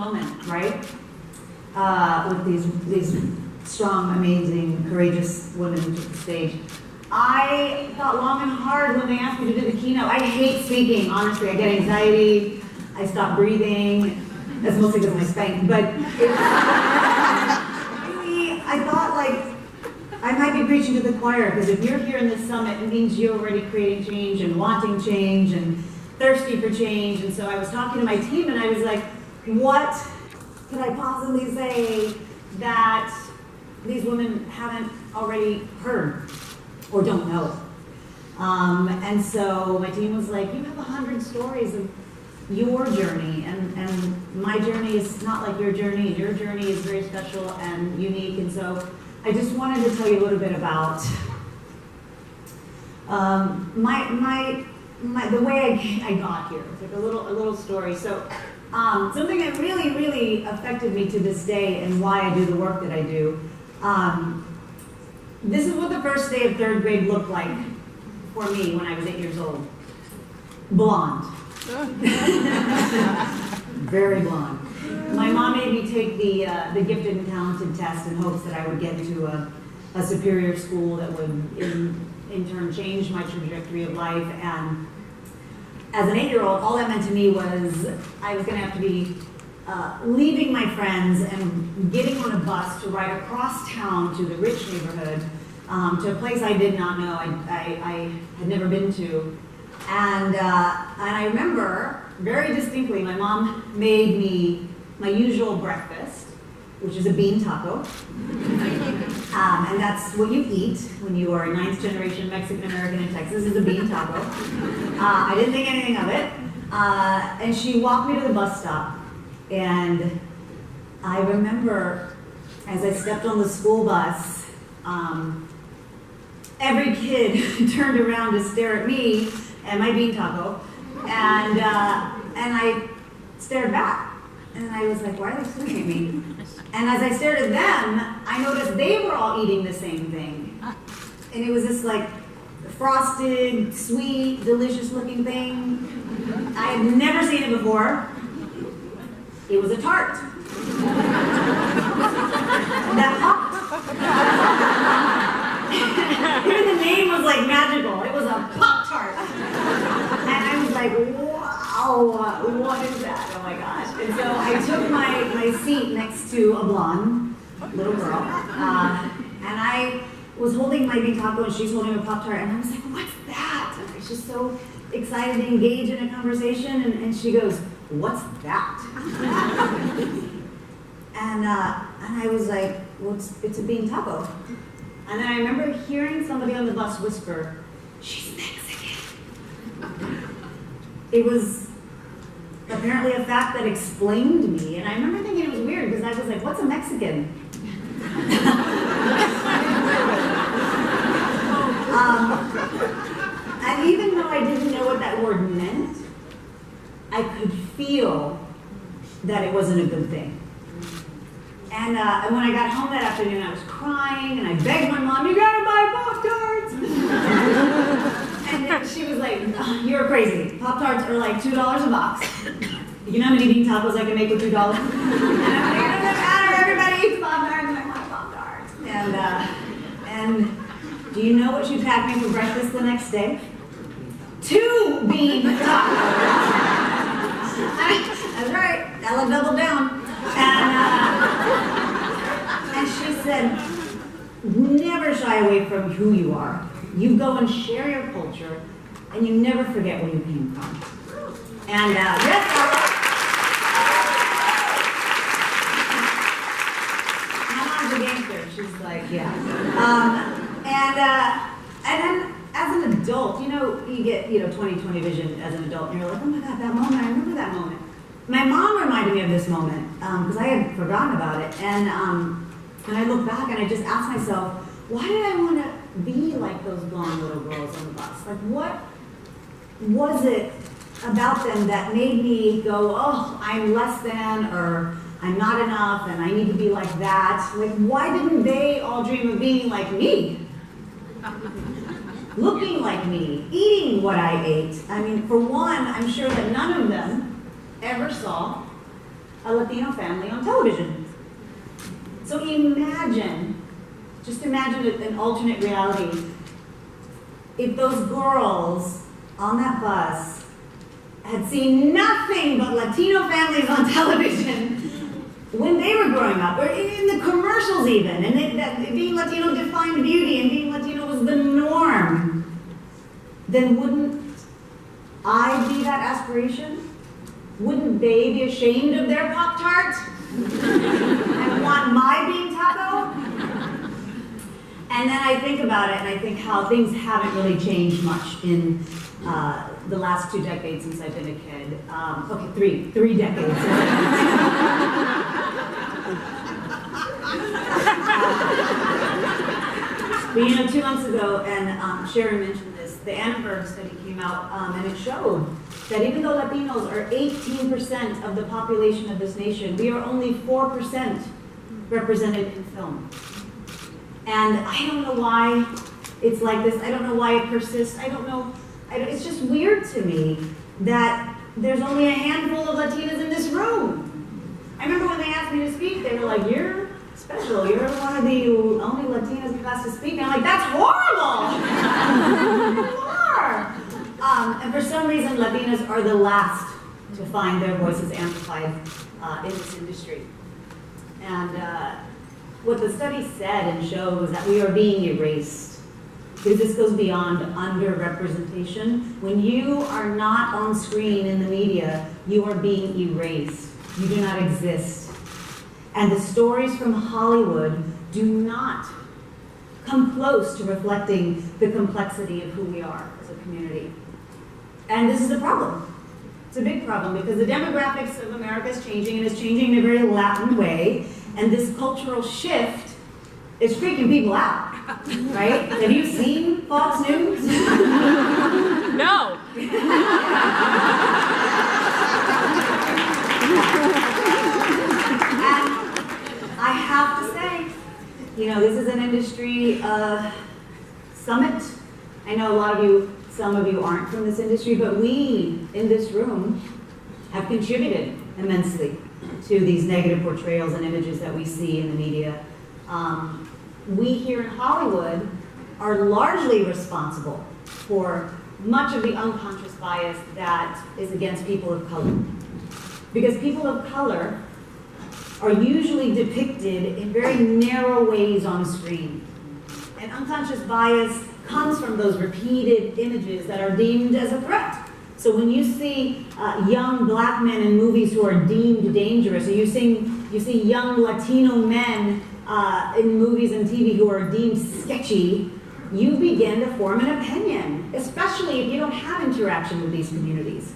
moment, right? With these strong, amazing, courageous women who took the stage. I thought long and hard when they asked me to do the keynote. I hate speaking, honestly. I get anxiety. I stop breathing. That's mostly because of my spank. But really, I thought I might be preaching to the choir, because if you're here in this summit, it means you're already creating change and wanting change and thirsty for change. And so I was talking to my team and I was like, what could I possibly say that these women haven't already heard or don't know? And so my team was like, you have 100 stories of your journey, and my journey is not like your journey, and your journey is very special and unique. And so I just wanted to tell you a little bit about the way I got here. It's like a little story. So something that really, really affected me to this day and why I do the work that I do. This is what the first day of third grade looked like for me when I was 8 years old. Blonde. Very blonde. My mom made me take the gifted and talented test in hopes that I would get into a superior school that would in turn change my trajectory of life. And as an 8-year-old, all that meant to me was I was going to have to be leaving my friends and getting on a bus to ride across town to the rich neighborhood, to a place I did not know, I had never been to. And I remember very distinctly, my mom made me my usual breakfast, which is a bean taco. And that's what you eat when you are a 9th generation Mexican American in Texas, is a bean taco. I didn't think anything of it. And she walked me to the bus stop. And I remember as I stepped on the school bus, every kid turned around to stare at me and my bean taco. And I stared back. And I was like, why are they staring at me? And as I stared at them, I noticed they were all eating the same thing. And it was this like frosted, sweet, delicious looking thing. I had never seen it before. It was a tart. That popped. Even the name was like magical. It was a Pop-Tart. And I was like, wow, what is that? Oh my gosh. And so I took my seat next to a blonde little girl. And I was holding my bean taco and she's holding a Pop-Tart. And I was like, what's that? And I was just so excited to engage in a conversation. And she goes, what's that? And I was like, well, it's a bean taco. And then I remember hearing somebody on the bus whisper, she's Mexican. It was apparently a fact that explained me. And I remember thinking it was weird because I was like, what's a Mexican? And even though I didn't know what that word meant, I could feel that it wasn't a good thing. And when I got home that afternoon, I was crying, and I begged my mom, you gotta buy Pop-Tarts! And she was like, oh, you're crazy. Pop-Tarts are like $2 a box. You know how many bean tacos I can make with $2? And I'm like, it doesn't matter, everybody eats Pop-Tarts, and I want Pop-Tarts. And do you know what she packed me for breakfast the next day? 2 bean tacos. That's right, Ella doubled down. And she said, never shy away from who you are. You go and share your culture, and you never forget where you came from. And yes, my mom's a gangster. She's like, yeah. And then as an adult, you know, you get 20/20 vision as an adult, and you're like, oh my God, that moment, I remember that moment. My mom reminded me of this moment because I had forgotten about it, and I look back and I just asked myself, why did I want to be like those blonde little girls on the bus? Like, what was it about them that made me go, oh, I'm less than, or I'm not enough, and I need to be like that? Like, why didn't they all dream of being like me? Looking like me, eating what I ate. I mean, for one, I'm sure that none of them ever saw a Latino family on television. So imagine, just imagine an alternate reality. If those girls on that bus had seen nothing but Latino families on television when they were growing up, or in the commercials even, and that being Latino defined beauty and being Latino was the norm, then wouldn't I be that aspiration? Wouldn't they be ashamed of their Pop-Tart and want my bean taco? And then I think about it, and I think how things haven't really changed much in the last 2 decades since I've been a kid. Okay, three decades. But 2 months ago, and Sherry mentioned this, the Annenberg study came out, and it showed that even though Latinos are 18% of the population of this nation, we are only 4% represented in film. And I don't know why it's like this. I don't know why it persists. I don't know. It's just weird to me that there's only a handful of Latinas in this room. I remember when they asked me to speak, they were like, "You're special. You're one of the only Latinas who has to speak." And I'm like, "That's horrible." You are. And for some reason, Latinas are the last to find their voices amplified in this industry. And what the study said and showed was that we are being erased. Because this goes beyond underrepresentation. When you are not on screen in the media, you are being erased. You do not exist. And the stories from Hollywood do not come close to reflecting the complexity of who we are as a community. And this is a problem. It's a big problem because the demographics of America is changing, and it's changing in a very Latin way. And this cultural shift is freaking people out, right? Have you seen Fox News? No. And I have to say, this is an industry summit. I know some of you aren't from this industry, but we in this room have contributed immensely to these negative portrayals and images that we see in the media. We here in Hollywood are largely responsible for much of the unconscious bias that is against people of color. Because people of color are usually depicted in very narrow ways on screen. And unconscious bias comes from those repeated images that are deemed as a threat. So when you see young black men in movies who are deemed dangerous, or you see young Latino men in movies and TV who are deemed sketchy, you begin to form an opinion, especially if you don't have interaction with these communities.